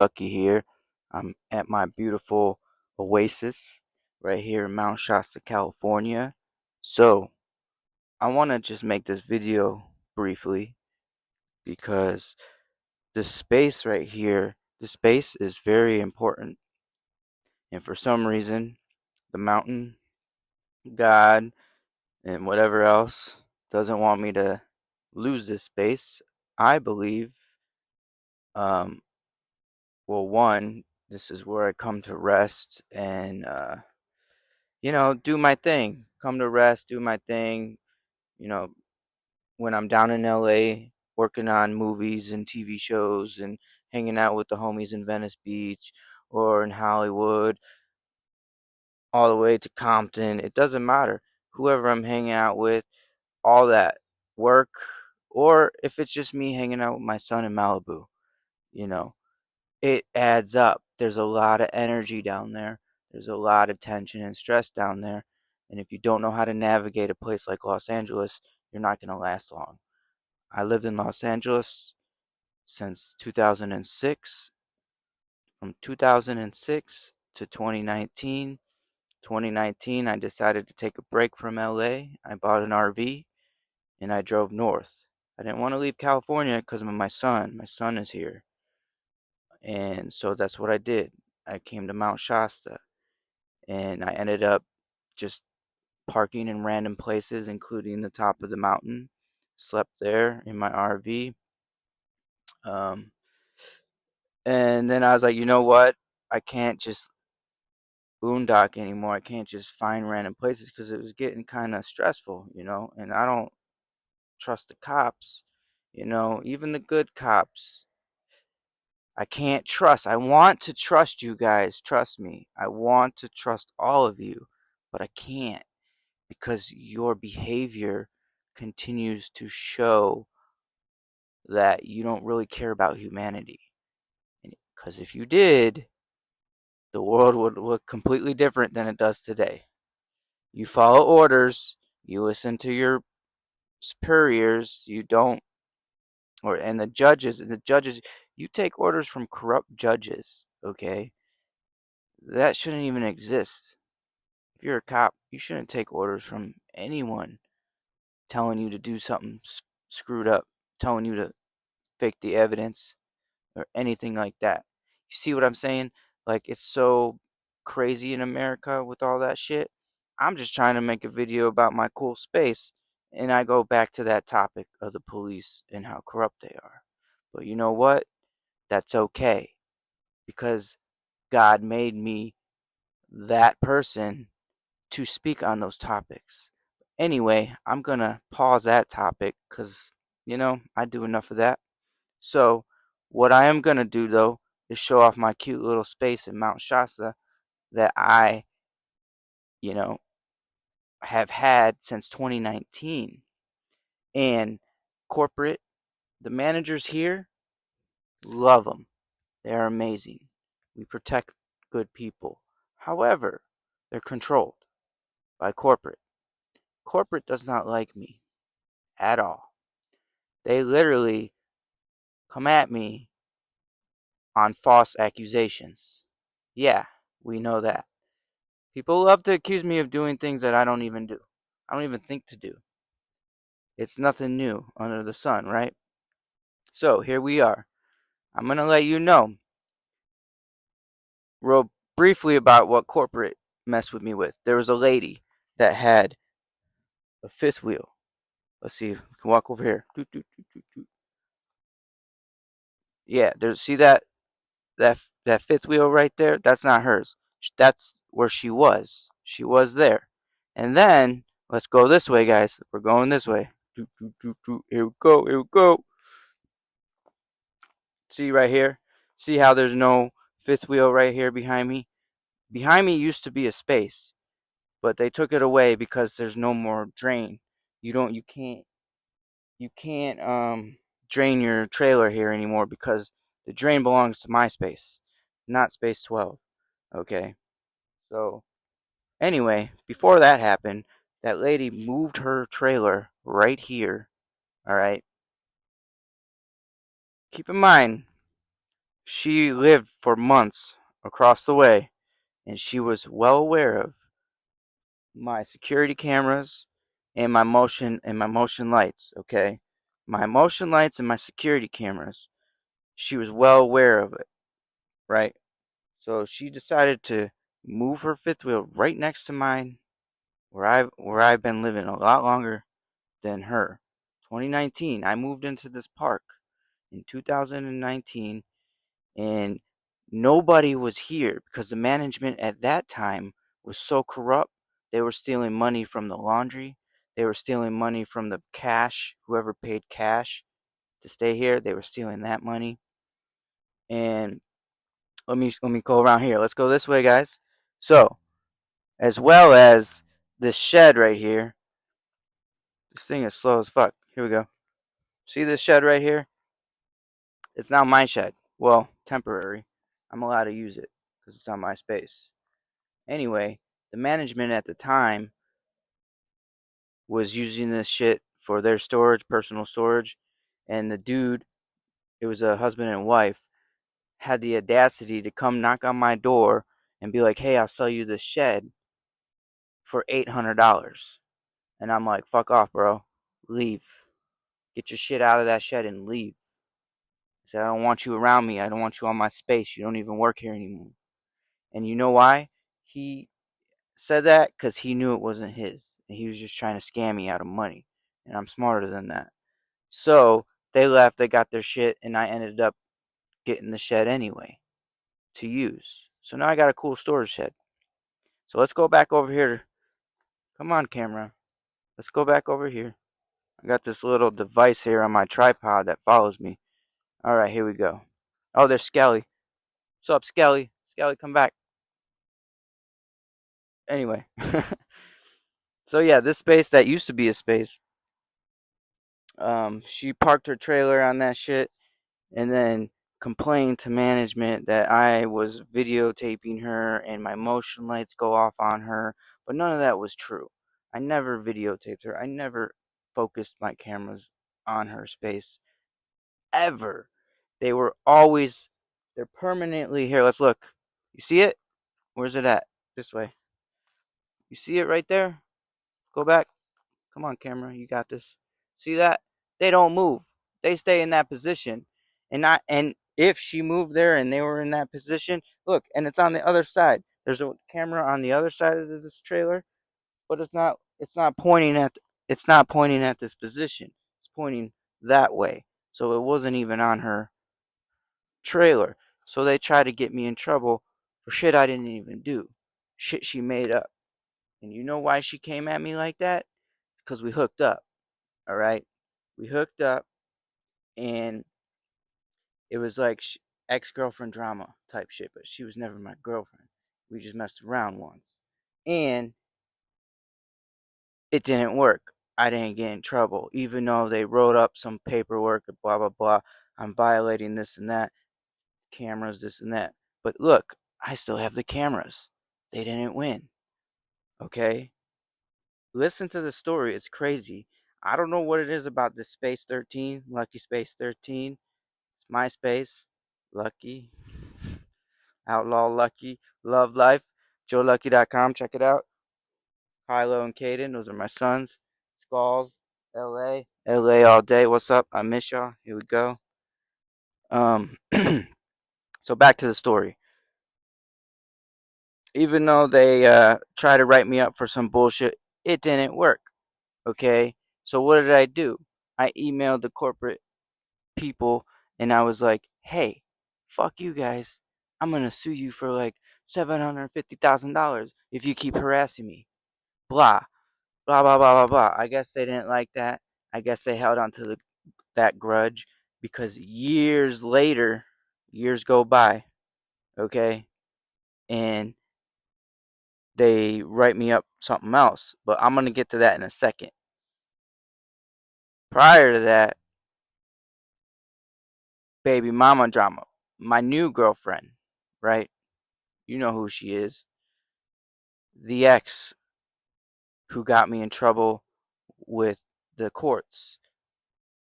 Lucky here. I'm at my beautiful oasis right here in Mount Shasta, California. So, I want to just make this video briefly because the space right here, the space is very important. And for some reason, the mountain, God, and whatever else doesn't want me to lose this space. I believe, um, well, one, this is where I come to rest and do my thing. Come to rest, do my thing. You know, when I'm down in LA working on movies and TV shows and hanging out with the homies in Venice Beach or in Hollywood, all the way to Compton, it doesn't matter. Whoever I'm hanging out with, all that work, or if it's just me hanging out with my son in Malibu, you know, it adds up. There's a lot of energy down there. There's a lot of tension and stress down there. And if you don't know how to navigate a place like Los Angeles, you're not going to last long. I lived in Los Angeles since 2006. From 2006 to 2019. 2019, I decided to take a break from LA. I bought an RV and I drove north. I didn't want to leave California because of my son. My son is here. And so that's what I did. I came to Mount Shasta and I ended up just parking in random places, including the top of the mountain. Slept there in my RV. Um, and then I was like, you know what? I can't just boondock anymore. I can't just find random places because it was getting kind of stressful, and I don't trust the cops, even the good cops. I can't trust. I want to trust you guys. Trust me. I want to trust all of you, but I can't because your behavior continues to show that you don't really care about humanity. Because if you did, the world would look completely different than it does today. You follow orders, you listen to your superiors, you don't, and the judges, you take orders from corrupt judges, okay? That shouldn't even exist. If you're a cop, you shouldn't take orders from anyone telling you to do something screwed up, telling you to fake the evidence or anything like that. You see what I'm saying? Like, it's so crazy in America with all that shit. I'm just trying to make a video about my cool space, and I go back to that topic of the police and how corrupt they are. But you know what? That's okay because God made me that person to speak on those topics. Anyway, I'm going to pause that topic because, I do enough of that. So, what I am going to do though is show off my cute little space in Mount Shasta that I, you know, have had since 2019. And corporate, the managers here, love them. They're amazing. We protect good people. However, they're controlled by corporate. Corporate does not like me at all. They literally come at me on false accusations. Yeah, we know that. People love to accuse me of doing things that I don't even do. I don't even think to do. It's nothing new under the sun, right? So here we are. I'm going to let you know real briefly about what corporate messed with me with. There was a lady that had a fifth wheel. Let's see if we can walk over here. Yeah, see that fifth wheel right there? That's not hers. That's where she was. She was there. And then let's go this way, guys. We're going this way. Here we go. Here we go. See right here? See how there's no fifth wheel right here behind me? Behind me used to be a space, but they took it away because there's no more drain. You can't drain your trailer here anymore because the drain belongs to my space, not space 12. Okay. So, anyway, before that happened, that lady moved her trailer right here. All right. Keep in mind, she lived for months across the way, and she was well aware of my security cameras and my motion lights, okay? My motion lights and my security cameras. She was well aware of it, right? So she decided to move her fifth wheel right next to mine where I've been living a lot longer than her. 2019, I moved into this park in 2019, and nobody was here because the management at that time was so corrupt. They were stealing money from the laundry. They were stealing money from the cash, whoever paid cash to stay here. They were stealing that money. And let me go around here. Let's go this way, guys. So, as well as this shed right here. This thing is slow as fuck. Here we go. See this shed right here? It's now my shed. Well, temporary. I'm allowed to use it because it's on my space. Anyway, the management at the time was using this shit for their storage, personal storage, and the dude, it was a husband and wife, had the audacity to come knock on my door and be like, "Hey, I'll sell you this shed for $800." And I'm like, "Fuck off, bro. Leave. Get your shit out of that shed and leave." I said, "I don't want you around me. I don't want you on my space. You don't even work here anymore." And you know why? He said that because he knew it wasn't his. And he was just trying to scam me out of money. And I'm smarter than that. So they left, they got their shit, and I ended up getting the shed anyway to use. So now I got a cool storage shed. So let's go back over here. Come on, camera. Let's go back over here. I got this little device here on my tripod that follows me. Alright, here we go. Oh, there's Skelly. What's up, Skelly? Skelly, come back. Anyway. So yeah, this space that used to be a space. She parked her trailer on that shit and then complained to management that I was videotaping her and my motion lights go off on her, but none of that was true. I never videotaped her. I never focused my cameras on her space ever. They were always they're permanently here. Let's look. You see it? Where's it at? This way. You see it right there? Go back. Come on, camera. You got this. See that? They don't move. They stay in that position. And if she moved there and they were in that position, look, and it's on the other side. There's a camera on the other side of this trailer, but it's not pointing at this position. It's pointing that way. So it wasn't even on her trailer. So they tried to get me in trouble for shit I didn't even do. Shit she made up. And you know why she came at me like that? It's because we hooked up. All right. We hooked up, and it was like ex-girlfriend drama type shit, but she was never my girlfriend. We just messed around once. And it didn't work. I didn't get in trouble, even though they wrote up some paperwork, blah, blah, blah. I'm violating this and that, cameras, this and that. But look, I still have the cameras. They didn't win. Okay? Listen to the story. It's crazy. I don't know what it is about this Space 13, Lucky Space 13. It's my space. Lucky. Outlaw Lucky. Love Life. JoeLucky.com. Check it out. Kylo and Caden. Those are my sons. Skulls. LA. LA all day. What's up? I miss y'all. Here we go. Um, so back to the story. Even though they try to write me up for some bullshit, it didn't work. Okay? So what did I do? I emailed the corporate people and I was like, hey, fuck you guys. I'm gonna sue you for like $750,000 if you keep harassing me. Blah, blah, blah, blah, blah, blah. I guess they didn't like that. I guess they held on to that grudge because years later, years go by, okay, and they write me up something else. But I'm gonna get to that in a second. Prior to that, baby mama drama. My new girlfriend, right? You know who she is. The ex who got me in trouble with the courts,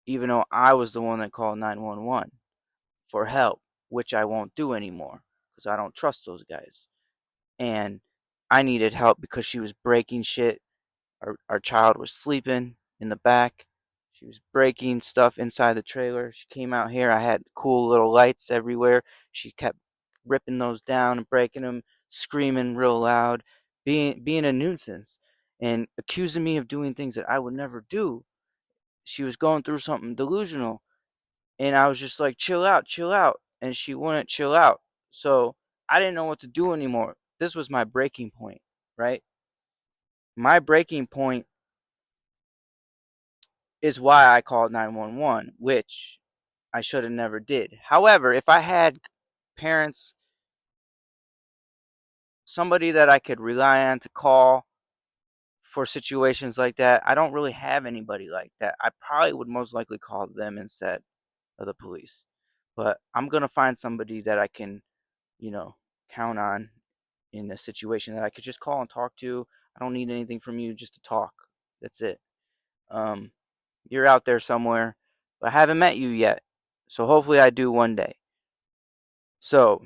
even though I was the one that called 911 for help which I won't do anymore because I don't trust those guys. And I needed help because she was breaking shit. Our child was sleeping in the back. She was breaking stuff inside the trailer. She came out here. I had cool little lights everywhere. She kept ripping those down and breaking them, screaming real loud, being a nuisance, and accusing me of doing things that I would never do. She was going through something delusional, and I was just like, chill out, and she wouldn't chill out. So I didn't know what to do anymore. This was my breaking point, right? My breaking point is why I called 911, which I should have never did. However, if I had parents, somebody that I could rely on to call for situations like that, I don't really have anybody like that. I probably would most likely call them instead of the police. But I'm going to find somebody that I can, you know, count on in a situation that I could just call and talk to. I don't need anything from you, just to talk. That's it. Um, you're out there somewhere, but I haven't met you yet. So hopefully I do one day. So,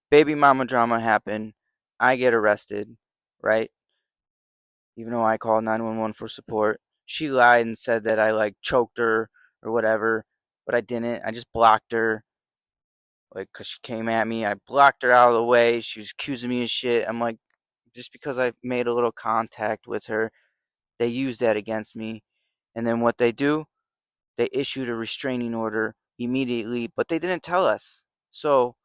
baby mama drama happened. I get arrested, right? Even though I called 911 for support. She lied and said that I like choked her or whatever, but I didn't. I just blocked her. Like, cause she came at me, I blocked her out of the way. She was accusing me of shit. I'm like, just because I made a little contact with her, they use that against me. And then what they do, they issued a restraining order immediately, but they didn't tell us. So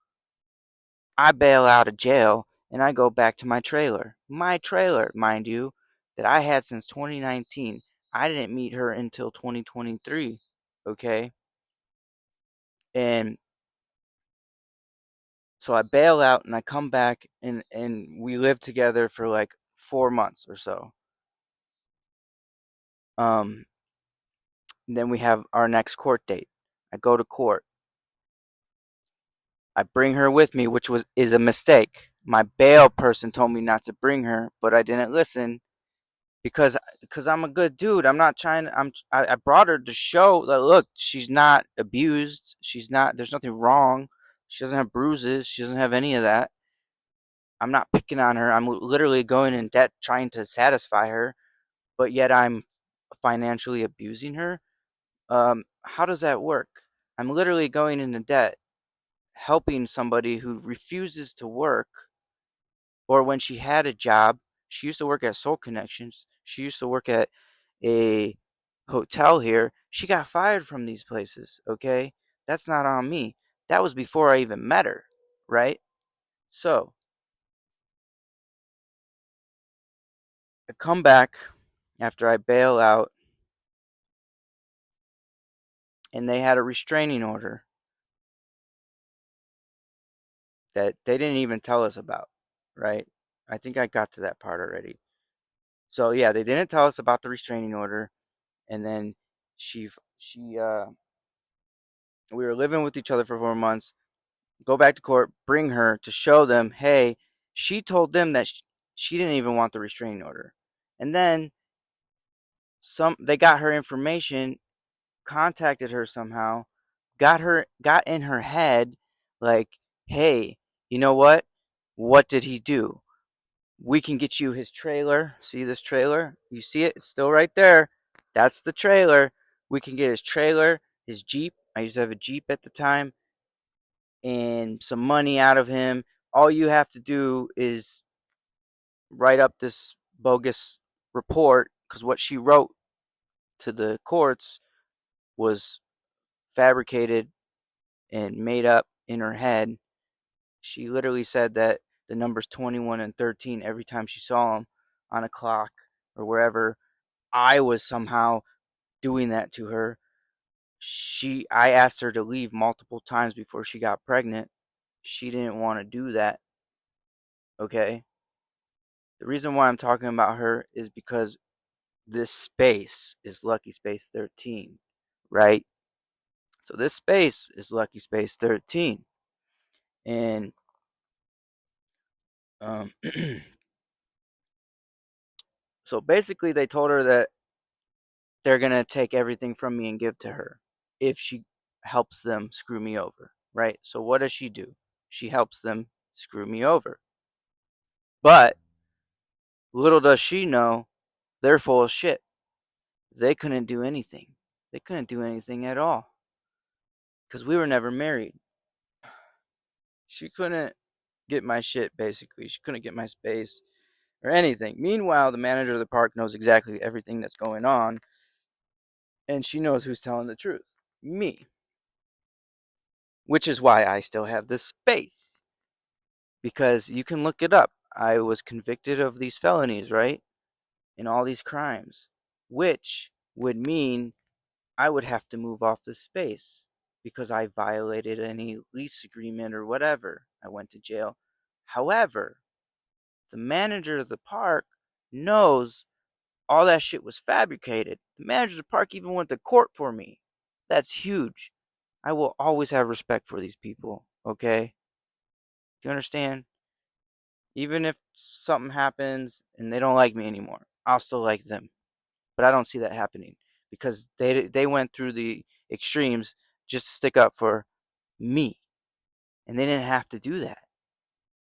I bail out of jail and I go back to my trailer. My trailer, mind you, that I had since 2019. I didn't meet her until 2023. Okay. And so I bail out and I come back, and we live together for like 4 months or so. Um, then we have our next court date. I go to court. I bring her with me, which is a mistake. My bail person told me not to bring her, but I didn't listen because I'm a good dude. I'm not trying. I brought her to show that, look, she's not abused. She's not. There's nothing wrong. She doesn't have bruises. She doesn't have any of that. I'm not picking on her. I'm literally going in debt trying to satisfy her, but yet I'm financially abusing her. How does that work? I'm literally going into debt, helping somebody who refuses to work, or when she had a job, she used to work at Soul Connections. She used to work at a hotel here. She got fired from these places, okay? That's not on me. That was before I even met her, right? So, I come back after I bail out, and they had a restraining order that they didn't even tell us about, right? I think I got to that part already. So yeah, they didn't tell us about the restraining order, and then she we were living with each other for 4 months. Go back to court, bring her to show them, hey, she told them that she didn't even want the restraining order, and then they got her information, contacted her somehow, got in her head, like, hey, you know what? What did he do? We can get you his trailer. See this trailer? You see it? It's still right there. That's the trailer. We can get his trailer, his Jeep. I used to have a Jeep at the time, and some money out of him. All you have to do is write up this bogus report, because what she wrote to the courts was fabricated and made up in her head. She literally said that the numbers 21 and 13 every time she saw them on a clock or wherever. I was somehow doing that to her. I asked her to leave multiple times before she got pregnant. She didn't want to do that. Okay? The reason why I'm talking about her is because this space is Lucky Space 13, right? So this space is Lucky Space 13. And um so basically they told her that they're going to take everything from me and give to her if she helps them screw me over. right? So what does she do? She helps them screw me over. But little does she know, they're full of shit. They couldn't do anything. They couldn't do anything at all because we were never married. She couldn't get my shit, basically. She couldn't get my space or anything. Meanwhile, the manager of the park knows exactly everything that's going on, and she knows who's telling the truth. Me. Which is why I still have this space. Because you can look it up. I was convicted of these felonies, right? And all these crimes. Which would mean I would have to move off the space because I violated any lease agreement or whatever. I went to jail. However, the manager of the park knows all that shit was fabricated. The manager of the park even went to court for me. That's huge. I will always have respect for these people, okay? Do you understand? Even if something happens and they don't like me anymore, I'll still like them. But I don't see that happening because they went through the extremes just to stick up for me. And they didn't have to do that.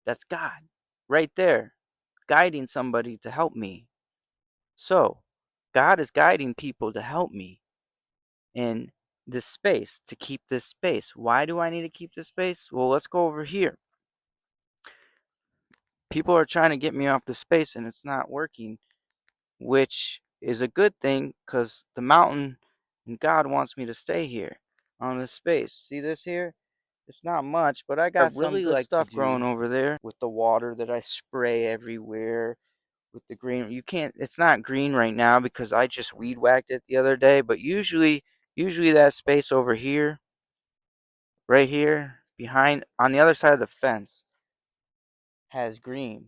That's God right there, guiding somebody to help me. So, God is guiding people to help me in this space, to keep this space. Why do I need to keep this space? Well, let's go over here. People are trying to get me off the space and it's not working, which is a good thing because the mountain and God wants me to stay here on this space. See this here? It's not much, but I got some good stuff growing over there with the water that I spray everywhere. With the green, you can't, it's not green right now because I just weed whacked it the other day, but usually that space over here, right here behind on the other side of the fence, has green.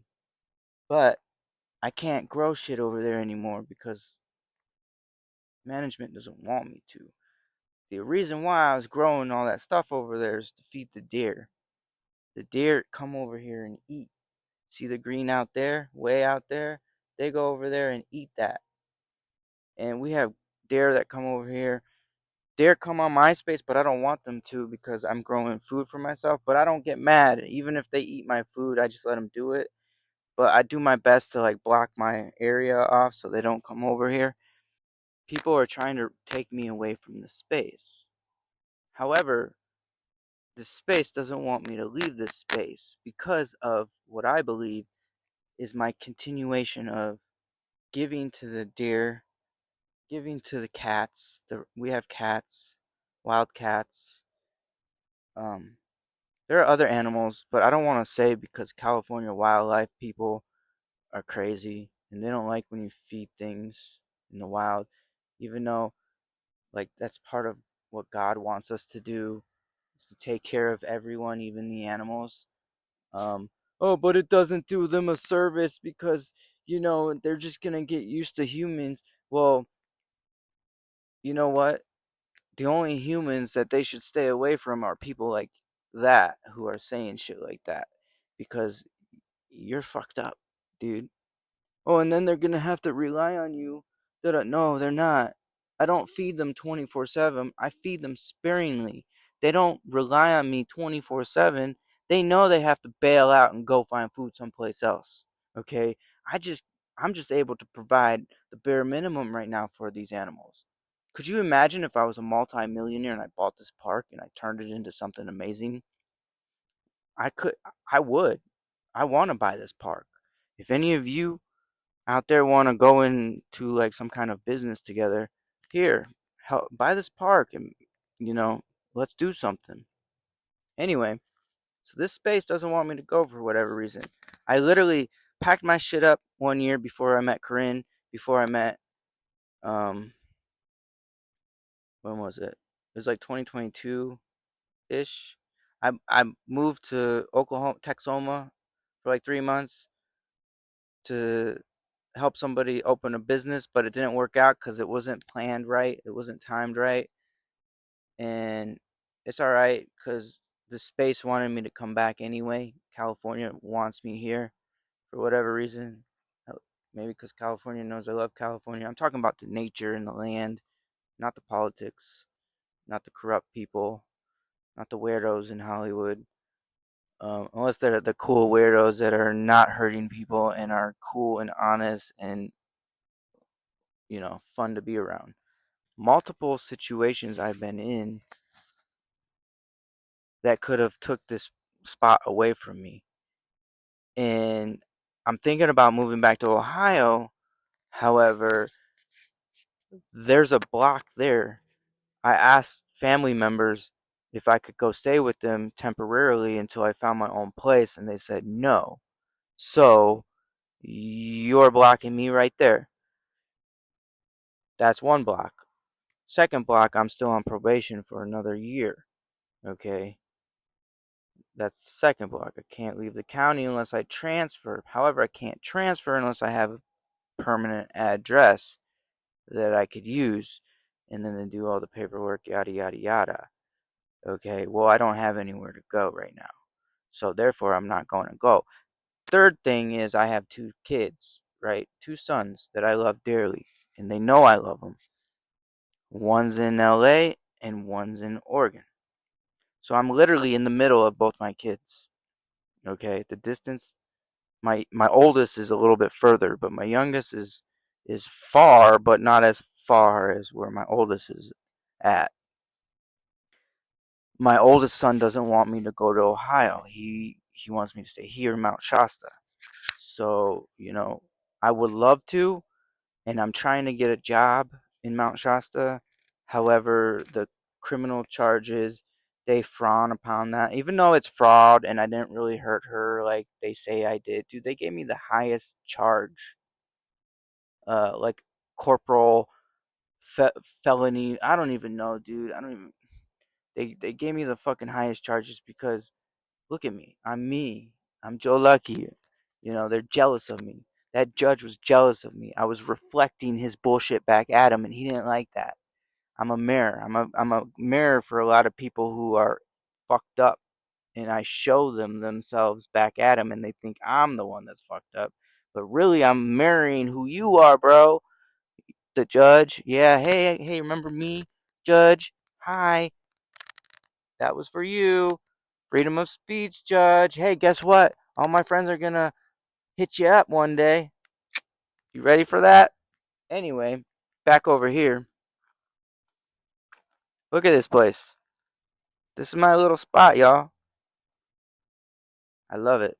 But I can't grow shit over there anymore because management doesn't want me to. The reason why I was growing all that stuff over there is to feed the deer. The deer come over here and eat. See the green out there, way out there? They go over there and eat that. And we have deer that come over here. Deer come on my space, but I don't want them to because I'm growing food for myself. But I don't get mad. Even if they eat my food, I just let them do it. But I do my best to like block my area off so they don't come over here. People are trying to take me away from the space. However, this space doesn't want me to leave this space because of what I believe is my continuation of giving to the deer, giving to the cats. We have cats, wild cats. Um, there are other animals, but I don't want to say because California wildlife people are crazy and they don't like when you feed things in the wild, even though like that's part of what God wants us to do is to take care of everyone, even the animals. Um, oh, but it doesn't do them a service because they're just gonna get used to humans. Well, you know what? The only humans that they should stay away from are people like that who are saying shit like that because you're fucked up, dude. Oh, and then they're gonna have to rely on you. No, they're not. I don't feed them 24/7. I feed them sparingly. They don't rely on me 24/7. They know they have to bail out and go find food someplace else. Okay? I just I'm just able to provide the bare minimum right now for these animals. Could you imagine if I was a multi-millionaire and I bought this park and I turned it into something amazing? I could I would. I want to buy this park. If any of you out there want to go into like some kind of business together, here, help buy this park and you know, let's do something. Anyway, so this space doesn't want me to go for whatever reason. I literally packed my shit up one year before I met Corinne, before I met um when was it? It was like 2022 ish. I moved to Oklahoma, Texoma for like 3 months to help somebody open a business, but it didn't work out because it wasn't planned right. It wasn't timed right. And it's all right because the space wanted me to come back anyway. California wants me here for whatever reason. Maybe because California knows I love California. I'm talking about the nature and the land, not the politics, not the corrupt people. not the weirdos in Hollywood. Unless they're the cool weirdos that are not hurting people and are cool and honest and fun to be around. Multiple situations I've been in that could have took this spot away from me, and I'm thinking about moving back to Ohio. However, there's a block there. I asked family members if I could go stay with them temporarily until I found my own place, and they said no. So you're blocking me right there. That's one block. Second block, I'm still on probation for another year. Okay. That's the second block. I can't leave the county unless I transfer. However, I can't transfer unless I have a permanent address that I could use, and then they do all the paperwork, yada, yada, yada. Okay. Well, I don't have anywhere to go right now. So therefore, I'm not going to go. Third thing is I have two kids, right? Two sons that I love dearly, and they know I love them. One's in LA and one's in Oregon. So I'm literally in the middle of both my kids. Okay, the distance. My oldest is a little bit further, but my youngest is far, but not as far as where my oldest is at. My oldest son doesn't want me to go to Ohio. He wants me to stay here in Mount Shasta. So, I would love to, and I'm trying to get a job in Mount Shasta. However, the criminal charges, they frown upon that. Even though it's fraud and I didn't really hurt her like they say I did, dude, they gave me the highest charge. Like corporal felony. I don't even know, dude. I don't even. They gave me the fucking highest charges because look at me. I'm me. I'm Joe Lucky. They're jealous of me. That judge was jealous of me. I was reflecting his bullshit back at him, and he didn't like that. I'm a mirror. I'm a mirror for a lot of people who are fucked up, and I show them themselves back at him, and they think I'm the one that's fucked up. But really, I'm mirroring who you are, bro. The judge. Yeah. Hey. Remember me, Judge? Hi. That was for you. Freedom of speech, Judge. Hey, guess what? All my friends are gonna hit you up one day. You ready for that? Anyway, back over here. Look at this place. This is my little spot, y'all. I love it.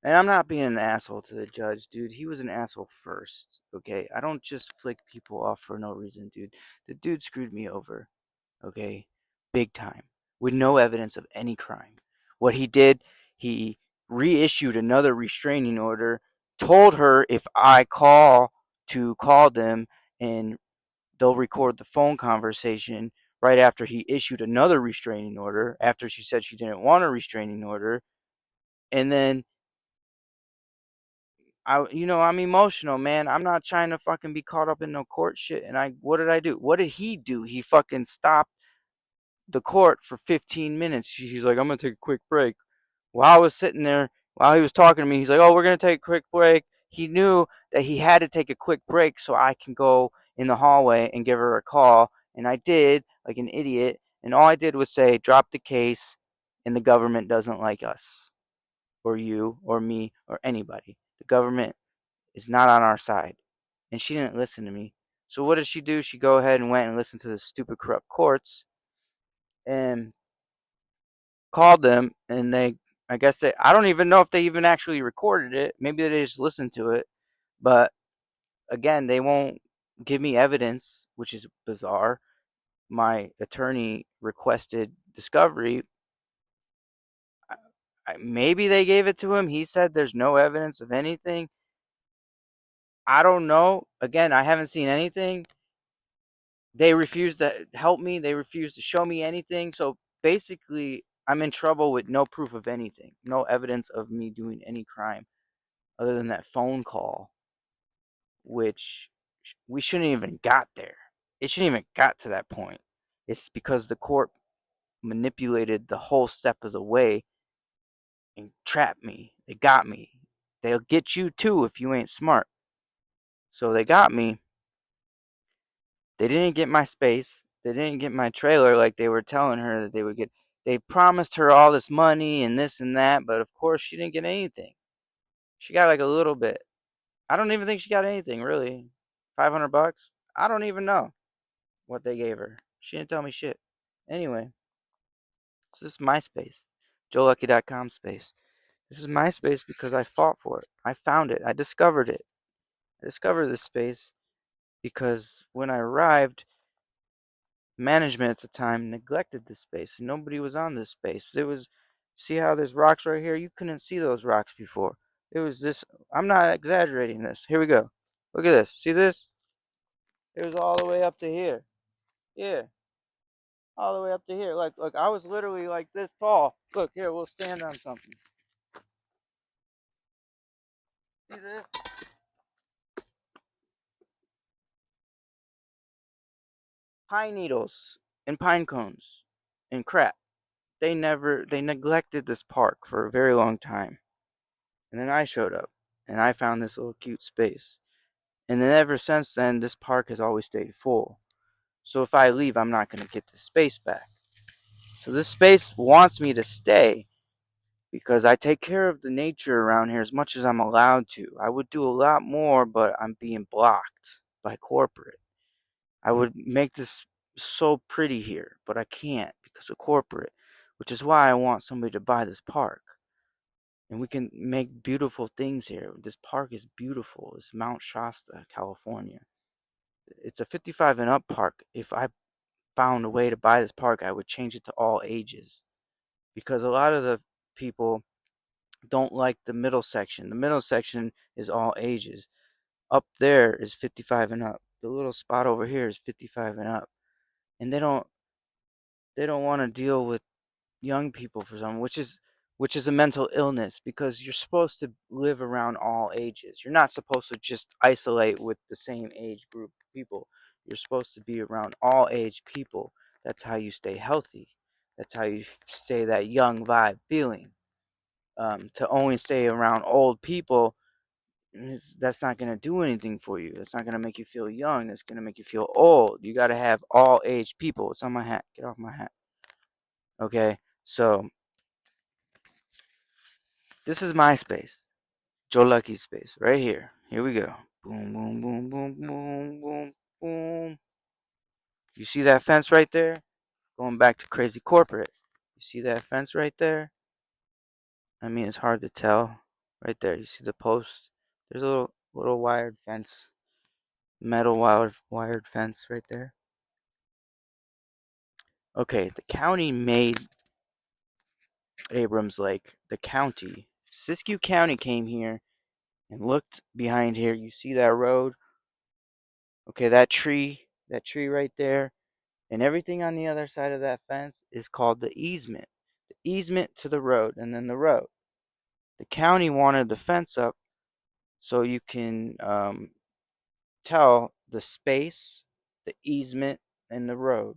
And I'm not being an asshole to the judge, dude. He was an asshole first, okay? I don't just flick people off for no reason, dude. The dude screwed me over, okay? Big time. With no evidence of any crime. What he did, he reissued another restraining order, told her if I call to call them and they'll record the phone conversation right after he issued another restraining order, after she said she didn't want a restraining order. And then I'm emotional, man. I'm not trying to fucking be caught up in no court shit. And what did I do? What did he do? He fucking stopped the court for 15 minutes. She's like, I'm gonna take a quick break. While I was sitting there, while he was talking to me, he's like, oh, we're gonna take a quick break. He knew that he had to take a quick break so I can go in the hallway and give her a call. And I did, like an idiot. And all I did was say, drop the case, and the government doesn't like us, or you, or me, or anybody. The government is not on our side. And she didn't listen to me. So what did she do? She go ahead and went and listened to the stupid corrupt courts and called them, and I guess I don't even know if they even actually recorded it. Maybe they just listened to it. But again, they won't give me evidence, which is bizarre. My attorney requested discovery. Maybe they gave it to him. He said there's no evidence of anything. I don't know. Again, I haven't seen anything. They refuse to help me. They refuse to show me anything. So basically, I'm in trouble with no proof of anything, no evidence of me doing any crime other than that phone call, which we shouldn't even got there. It shouldn't even got to that point. It's because the court manipulated the whole step of the way and trapped me. They got me. They'll get you too if you ain't smart. So they got me. They didn't get my space. They didn't get my trailer like they were telling her that they would get. They promised her all this money and this and that, but of course she didn't get anything. She got like a little bit. I don't even think she got anything really. $500? I don't even know what they gave her. She didn't tell me shit. Anyway, so this is MySpace. JoeLucky.com space. This is MySpace because I fought for it. I found it. I discovered it. I discovered this space because when I arrived, management at the time neglected this space and nobody was on this space. There was, see how there's rocks right here? You couldn't see those rocks before. It was this, I'm not exaggerating this. Here we go. Look at this. See this? It was all the way up to here. Yeah. All the way up to here. Like, look, I was literally like this tall. Look, here, we'll stand on something. See this? Pine needles and pine cones and crap. They neglected this park for a very long time. And then I showed up and I found this little cute space. And then ever since then, this park has always stayed full. So if I leave, I'm not going to get this space back. So this space wants me to stay because I take care of the nature around here as much as I'm allowed to. I would do a lot more, but I'm being blocked by corporate. I would make this so pretty here, but I can't because of corporate, which is why I want somebody to buy this park. And we can make beautiful things here. This park is beautiful. It's Mount Shasta, California. It's a 55 and up park. If I found a way to buy this park, I would change it to all ages. Because a lot of the people don't like the middle section. The middle section is all ages. Up there is 55 and up. The little spot over here is 55 and up. And they don't want to deal with young people for some, which is a mental illness because you're supposed to live around all ages. You're not supposed to just isolate with the same age group of people. You're supposed to be around all age people. That's how you stay healthy. That's how you stay that young vibe feeling. To only stay around old people, that's not going to do anything for you. That's not going to make you feel young. That's going to make you feel old. You got to have all age people. It's on my hat. Get off my hat. Okay, so this is MySpace. Joe Lucky space. Right here. Here we go. Boom, boom, boom, boom, boom, boom, boom. You see that fence right there? Going back to crazy corporate. You see that fence right there? I mean, it's hard to tell. Right there. You see the post? There's a little wired fence. Metal wired fence right there. Okay, the county made Abrams Lake. The county. Siskiyou County came here and looked behind here. You see that road? Okay, that tree right there, and everything on the other side of that fence is called the easement. The easement to the road, and then the road. The county wanted the fence up so you can tell the space, the easement, and the road.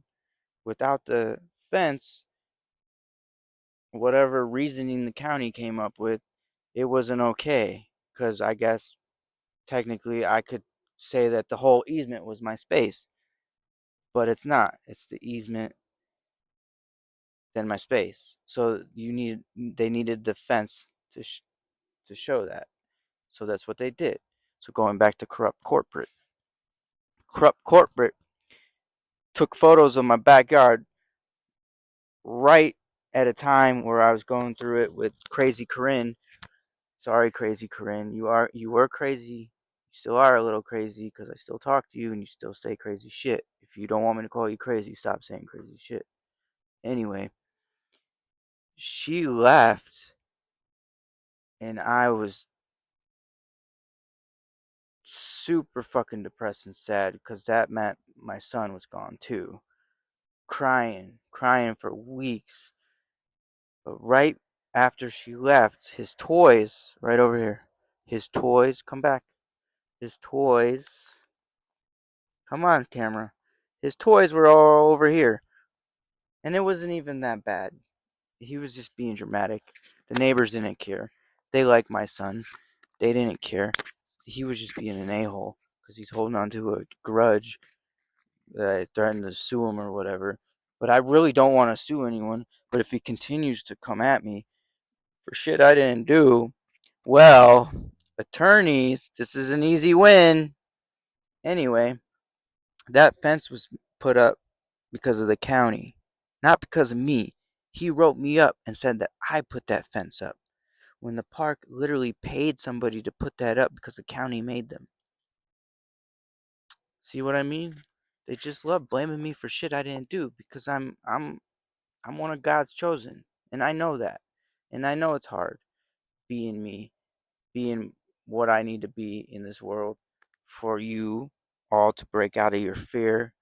Without the fence, whatever reasoning the county came up with, it wasn't okay. Because I guess technically I could say that the whole easement was my space, but it's not. It's the easement than my space. So they needed the fence to show that. So that's what they did. So going back to corrupt corporate took photos of my backyard right at a time where I was going through it with Crazy Corinne. Sorry, Crazy Corinne. You were crazy. You still are a little crazy because I still talk to you and you still say crazy shit. If you don't want me to call you crazy, stop saying crazy shit. Anyway, she left and I was super fucking depressed and sad because that meant my son was gone too. Crying for weeks. But right after she left, his toys, right over here, his toys, come back. His toys, come on, camera. His toys were all over here. And it wasn't even that bad. He was just being dramatic. The neighbors didn't care. They like my son. They didn't care. He was just being an a-hole because he's holding on to a grudge that I threatened to sue him or whatever. But I really don't want to sue anyone. But if he continues to come at me for shit I didn't do, well, attorneys, this is an easy win. Anyway, that fence was put up because of the county, not because of me. He wrote me up and said that I put that fence up, when the park literally paid somebody to put that up because the county made them. See what I mean? They just love blaming me for shit I didn't do because I'm one of God's chosen, and I know that. And I know it's hard being me, being what I need to be in this world, for you all to break out of your fear,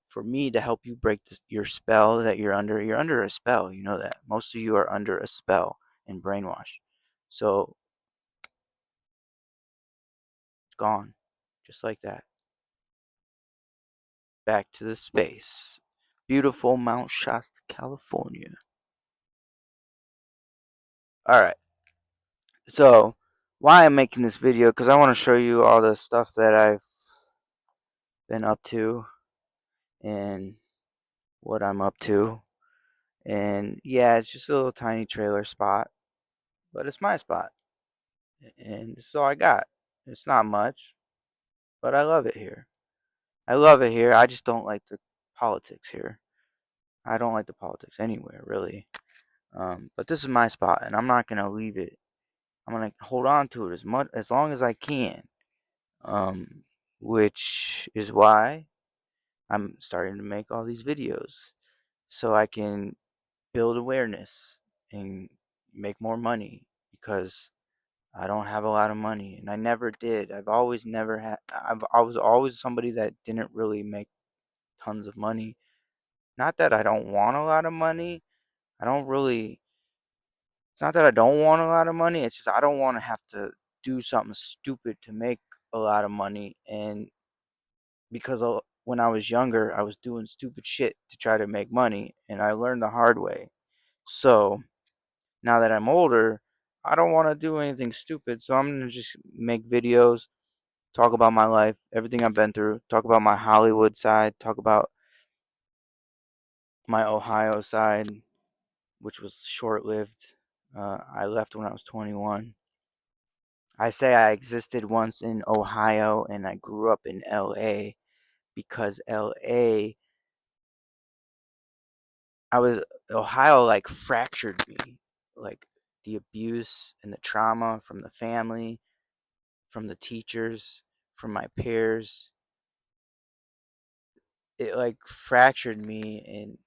for me to help you break your spell that you're under. You're under a spell, you know that. Most of you are under a spell and brainwashed. So it's gone, just like that. Back to the space. Beautiful Mount Shasta, California. Alright, so why I'm making this video, because I want to show you all the stuff that I've been up to and what I'm up to. And yeah, it's just a little tiny trailer spot, but it's my spot. And it's all I got. It's not much, but I love it here. I love it here. I just don't like the politics here. I don't like the politics anywhere, really. But this is my spot, and I'm not gonna leave it. I'm gonna hold on to it as long as I can. Um, which is why I'm starting to make all these videos, so I can build awareness and make more money, because I don't have a lot of money, and I never did. I've always never had. I was always somebody that didn't really make tons of money. Not that I don't want a lot of money. I don't really. It's not that I don't want a lot of money. It's just I don't want to have to do something stupid to make a lot of money. And because when I was younger, I was doing stupid shit to try to make money, and I learned the hard way. So now that I'm older, I don't want to do anything stupid. So I'm gonna just make videos, talk about my life, everything I've been through, talk about my Hollywood side, talk about my Ohio side, which was short lived. I left when I was 21. I say I existed once in Ohio and I grew up in LA, because LA, I was, Ohio like fractured me. Like the abuse and the trauma from the family, from the teachers, from my peers. It like fractured me,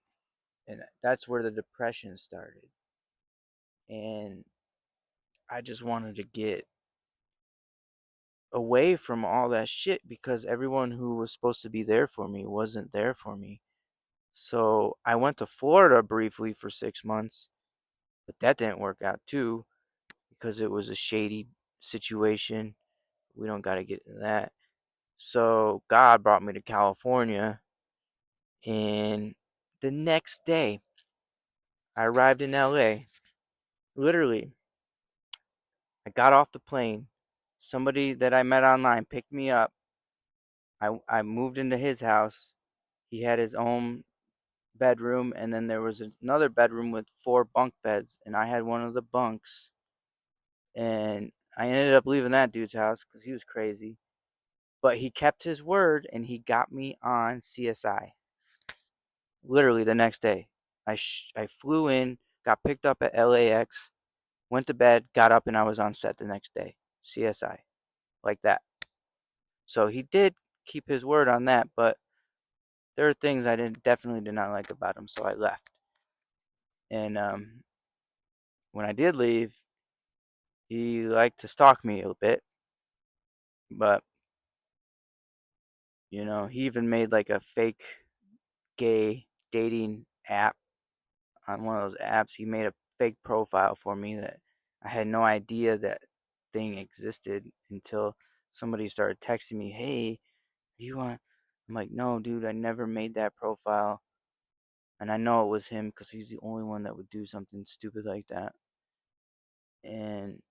and that's where the depression started. And I just wanted to get away from all that shit, because everyone who was supposed to be there for me wasn't there for me. So I went to Florida briefly for 6 months, but that didn't work out too, because it was a shady situation. We don't got to get into that. So God brought me to California, and the next day I arrived in LA. Literally, I got off the plane. Somebody that I met online picked me up. I moved into his house. He had his own bedroom, and then there was another bedroom with 4 bunk beds, and I had one of the bunks. And I ended up leaving that dude's house because he was crazy. But he kept his word, and he got me on CSI. Literally the next day, I flew in, got picked up at LAX, went to bed, got up, and I was on set the next day. CSI, like that. So he did keep his word on that, but there are things I definitely did not like about him, so I left. And when I did leave, he liked to stalk me a bit, but he even made like a fake gay dating app. On one of those apps, he made a fake profile for me that I had no idea that thing existed until somebody started texting me, "Hey, you want?" I'm like, "No, dude, I never made that profile." And I know it was him because he's the only one that would do something stupid like that. And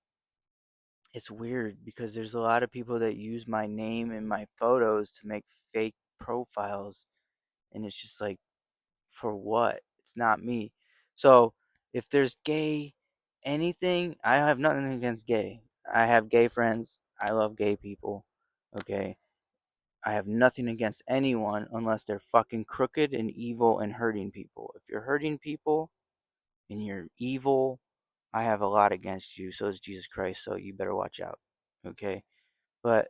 it's weird because there's a lot of people that use my name and my photos to make fake profiles, and it's just like, for what? It's not me. So if there's gay anything, I have nothing against gay. I have gay friends. I love gay people. Okay. I have nothing against anyone unless they're fucking crooked and evil and hurting people. If you're hurting people and you're evil, I have a lot against you. So is Jesus Christ. So you better watch out. Okay. But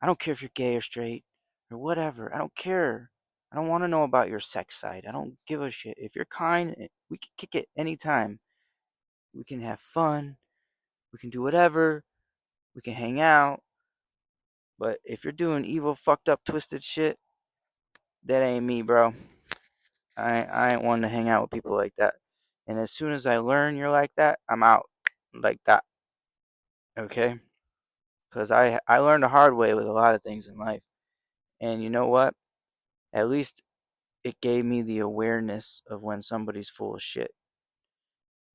I don't care if you're gay or straight or whatever. I don't care. I don't want to know about your sex side. I don't give a shit. If you're kind, we can kick it anytime. We can have fun. We can do whatever. We can hang out. But if you're doing evil, fucked up, twisted shit, that ain't me, bro. I ain't one to hang out with people like that. And as soon as I learn you're like that, I'm out like that. Okay? Because I learned the hard way with a lot of things in life. And you know what? At least it gave me the awareness of when somebody's full of shit.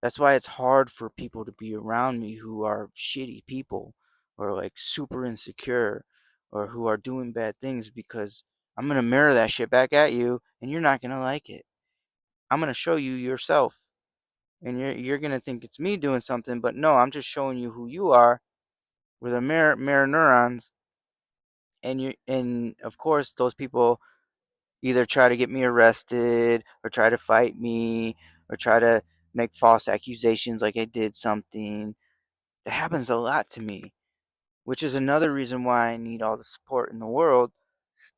That's why it's hard for people to be around me who are shitty people or like super insecure or who are doing bad things, because I'm going to mirror that shit back at you and you're not going to like it. I'm going to show you yourself, and you're going to think it's me doing something, but no, I'm just showing you who you are with a mirror neurons. And of course those people either try to get me arrested or try to fight me or try to make false accusations like I did something. That happens a lot to me, which is another reason why I need all the support in the world,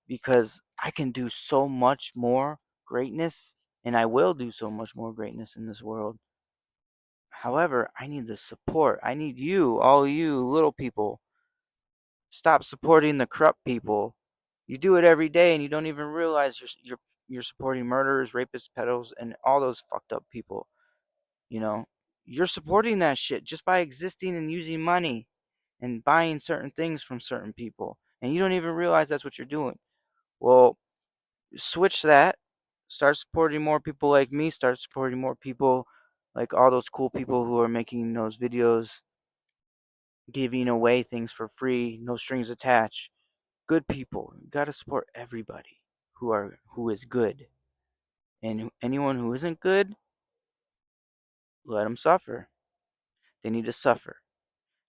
because I can do so much more greatness and I will do so much more greatness in this world. However, I need the support. I need you, all you little people. Stop supporting the corrupt people. You do it every day and you don't even realize you're supporting murderers, rapists, pedals, and all those fucked up people. You know, you're supporting that shit just by existing and using money and buying certain things from certain people, and you don't even realize that's what you're doing. Well, switch that. Start supporting more people like me. Start supporting more people like all those cool people who are making those videos, giving away things for free, no strings attached. Good people. You gotta support everybody who is good, and anyone who isn't good, let them suffer. They need to suffer.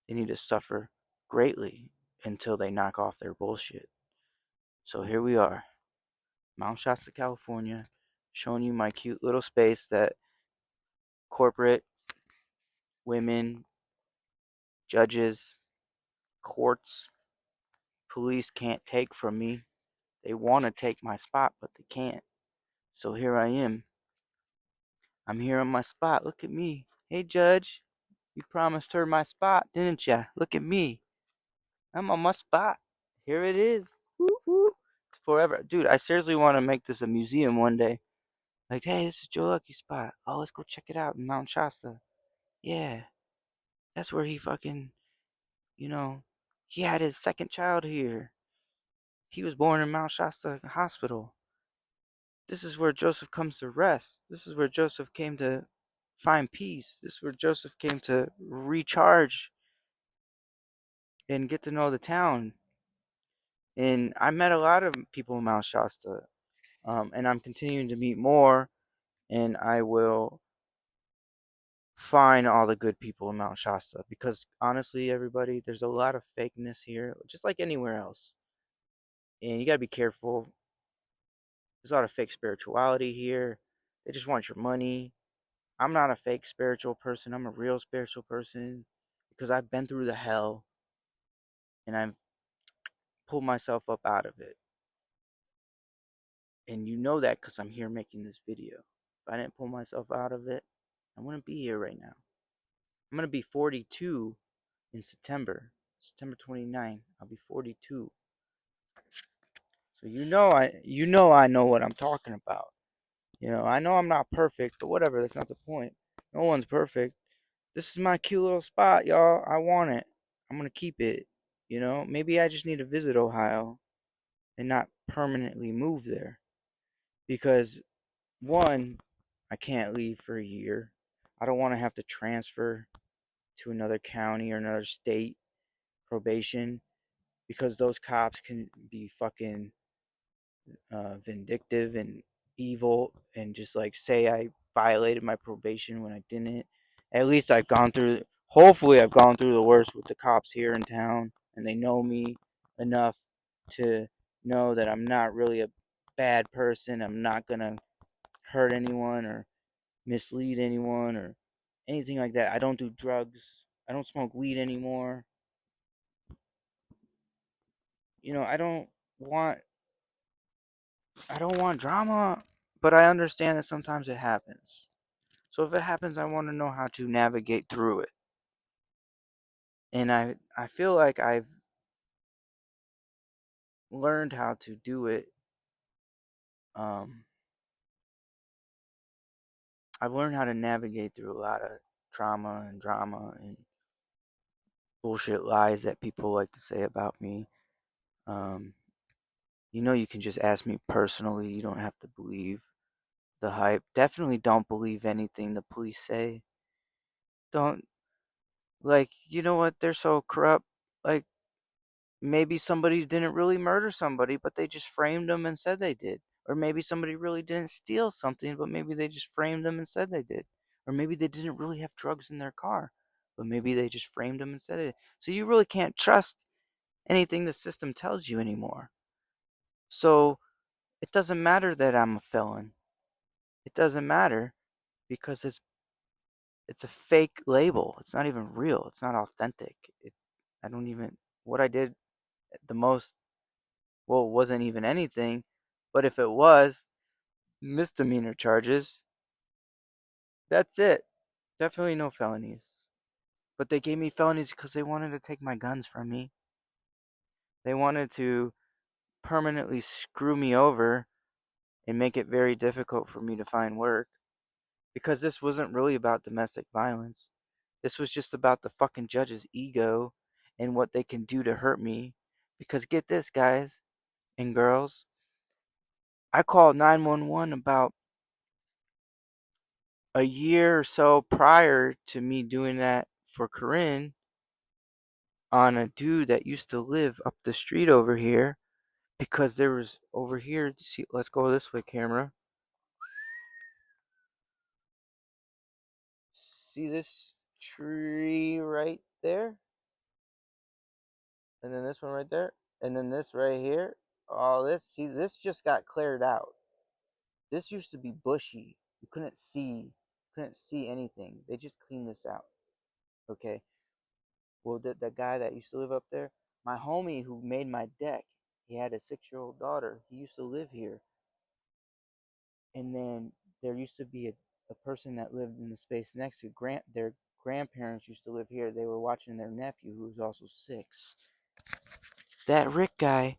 They need to suffer greatly until they knock off their bullshit. So here we are, Mount Shasta, California, showing you my cute little space that corporate, women, judges, courts, police can't take from me. They want to take my spot, but they can't. So here I am. I'm here on my spot. Look at me. Hey, Judge. You promised her my spot, didn't ya? Look at me. I'm on my spot. Here it is. Woo woo. It's forever. Dude, I seriously want to make this a museum one day. Like, hey, this is Joe Lucky's spot. Oh, let's go check it out in Mount Shasta. Yeah, that's where he fucking, you know, he had his second child here. He was born in Mount Shasta Hospital. This is where Joseph comes to rest. This is where Joseph came to find peace. This is where Joseph came to recharge and get to know the town. And I met a lot of people in Mount Shasta, and I'm continuing to meet more. And I will find all the good people in Mount Shasta, because honestly, everybody, there's a lot of fakeness here, just like anywhere else. And you got to be careful. There's a lot of fake spirituality here. They just want your money. I'm not a fake spiritual person. I'm a real spiritual person because I've been through the hell and I've pulled myself up out of it. And you know that because I'm here making this video. If I didn't pull myself out of it, I wouldn't be here right now. I'm going to be 42 in September. September 29th. I'll be 42. So I know what I'm talking about. I know I'm not perfect, but whatever, that's not the point. No one's perfect. This is my cute little spot, y'all. I want it. I'm gonna keep it. Maybe I just need to visit Ohio and not permanently move there. Because one, I can't leave for a year. I don't want to have to transfer to another county or another state probation, because those cops can be fucking vindictive and evil and just like say I violated my probation when I didn't. At least I've gone through, hopefully, I've gone through the worst with the cops here in town and they know me enough to know that I'm not really a bad person. I'm not going to hurt anyone or mislead anyone or anything like that. I don't do drugs. I don't smoke weed anymore. You know, want I don't want drama, but I understand that sometimes it happens. So if it happens, I want to know how to navigate through it. And I feel like I've learned how to do it. Um, I've learned how to navigate through a lot of trauma and drama and bullshit lies that people like to say about me. Um, you can just ask me personally. You don't have to believe the hype. Definitely don't believe anything the police say. Don't, like, you know what? They're so corrupt. Like, maybe somebody didn't really murder somebody, but they just framed them and said they did. Or maybe somebody really didn't steal something, but maybe they just framed them and said they did. Or maybe they didn't really have drugs in their car, but maybe they just framed them and said it. So you really can't trust anything the system tells you anymore. So it doesn't matter that I'm a felon. It doesn't matter because it's a fake label. It's not even real. It's not authentic. I don't even, what I did the most, well, it wasn't even anything, but if it was misdemeanor charges, that's it. Definitely no felonies. But they gave me felonies because they wanted to take my guns from me. They wanted to permanently screw me over and make it very difficult for me to find work because this wasn't really about domestic violence. This was just about the fucking judge's ego and what they can do to hurt me. Because get this, guys and girls, I called 911 about a year or so prior to me doing that for Corinne on a dude that used to live up the street over here because there was over here. See, let's go this way, camera. See this tree right there? And then this one right there? And then this right here? All this, see, this just got cleared out. This used to be bushy. You couldn't see anything. They just cleaned this out. Okay. Well, the guy that used to live up there, my homie who made my deck, he had a 6-year-old daughter. He used to live here. And then there used to be a person that lived in the space next to their grandparents used to live here. They were watching their nephew who was also 6. That Rick guy,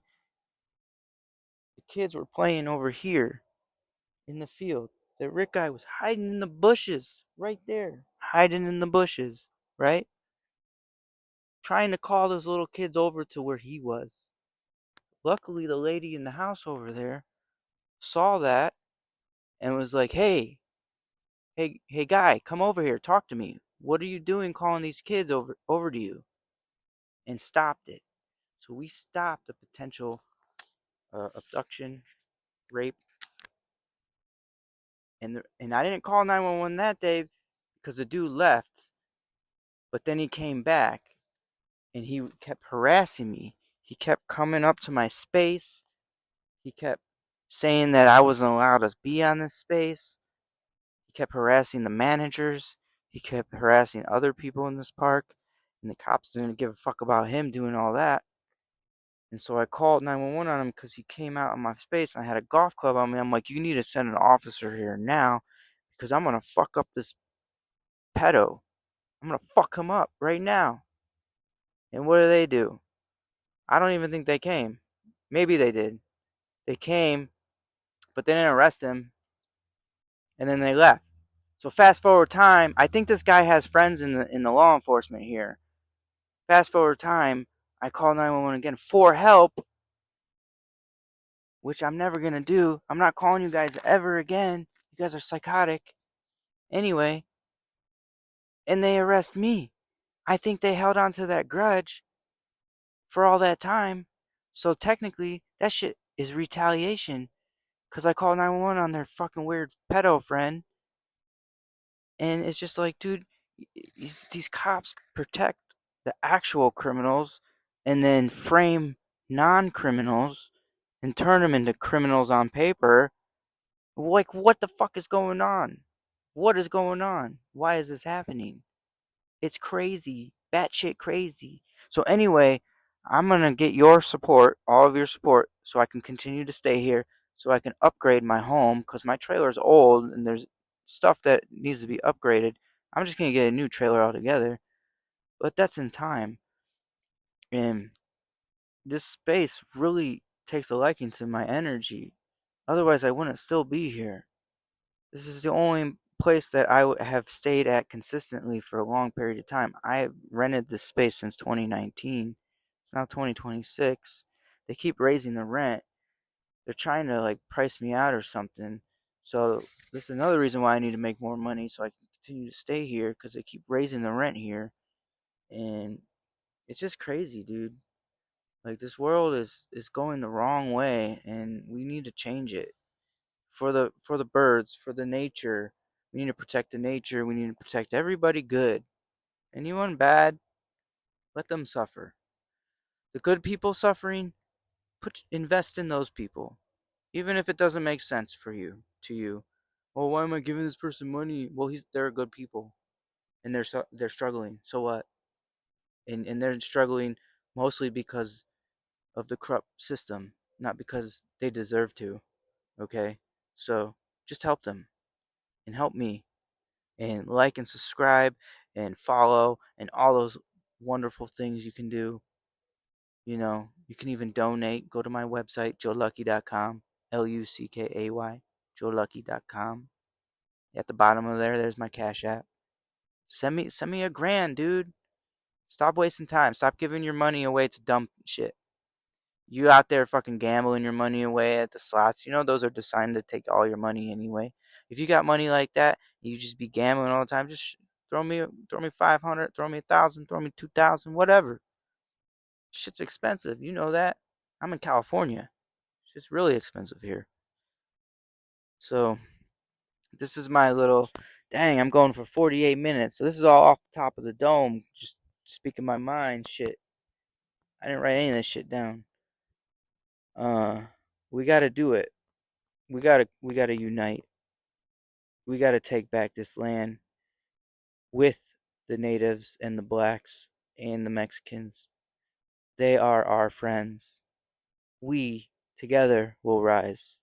the kids were playing over here in the field. The Rick guy was hiding in the bushes right there, hiding in the bushes, right? Trying to call those little kids over to where he was. Luckily, the lady in the house over there saw that and was like, hey, guy, come over here, talk to me. What are you doing calling these kids over to you?" And stopped it. So we stopped a potential abduction, rape, and I didn't call 911 that day because the dude left, but then he came back and he kept harassing me. He kept coming up to my space. He kept saying that I wasn't allowed to be on this space. He kept harassing the managers. He kept harassing other people in this park. And the cops didn't give a fuck about him doing all that. And so I called 911 on him because he came out of my space and I had a golf club on me. I'm like, you need to send an officer here now because I'm going to fuck up this pedo. I'm going to fuck him up right now. And what do? I don't even think they came. Maybe they did. They came, but they didn't arrest him. And then they left. So fast forward time, I think this guy has friends in the law enforcement here. Fast forward time, I call 911 again for help, which I'm never going to do. I'm not calling you guys ever again. You guys are psychotic. Anyway, and they arrest me. I think they held on to that grudge for all that time. So technically, that shit is retaliation because I called 911 on their fucking weird pedo friend. And it's just like, dude, these cops protect the actual criminals and then frame non criminals and turn them into criminals on paper. Like, what the fuck is going on? What is going on? Why is this happening? It's crazy. Batshit crazy. So, anyway, I'm going to get your support, all of your support, so I can continue to stay here, so I can upgrade my home because my trailer is old and there's stuff that needs to be upgraded. I'm just going to get a new trailer altogether, but that's in time. And this space really takes a liking to my energy. Otherwise, I wouldn't still be here. This is the only place that I have stayed at consistently for a long period of time. I have rented this space since 2019. It's now 2026. They keep raising the rent. They're trying to like price me out or something. So this is another reason why I need to make more money so I can continue to stay here because they keep raising the rent here, and it's just crazy, dude. Like this world is going the wrong way, and we need to change it for the birds, for the nature. We need to protect the nature. We need to protect everybody good. Anyone bad, let them suffer. The good people suffering, invest in those people, even if it doesn't make sense for you to you. Well, why am I giving this person money? Well, they're good people, and they're struggling. So what? And they're struggling mostly because of the corrupt system, not because they deserve to. Okay, so just help them and help me and like and subscribe and follow and all those wonderful things you can do. You can even donate. Go to my website, joelucky.com, Lucky, joelucky.com. At the bottom of there's my Cash App. Send me a grand, dude. Stop wasting time. Stop giving your money away to dumb shit. You out there fucking gambling your money away at the slots. Those are designed to take all your money anyway. If you got money like that, you just be gambling all the time. Just throw me 500, throw me 1,000, throw me 2,000, whatever. Shit's expensive. You know that. I'm in California. It's really expensive here. So this is my little. Dang, I'm going for 48 minutes. So this is all off the top of the dome. Just speaking my mind. Shit. I didn't write any of this shit down. Uh, we gotta do it. We gotta unite. We gotta take back this land with the natives and the blacks and the Mexicans. They are our friends. We together will rise.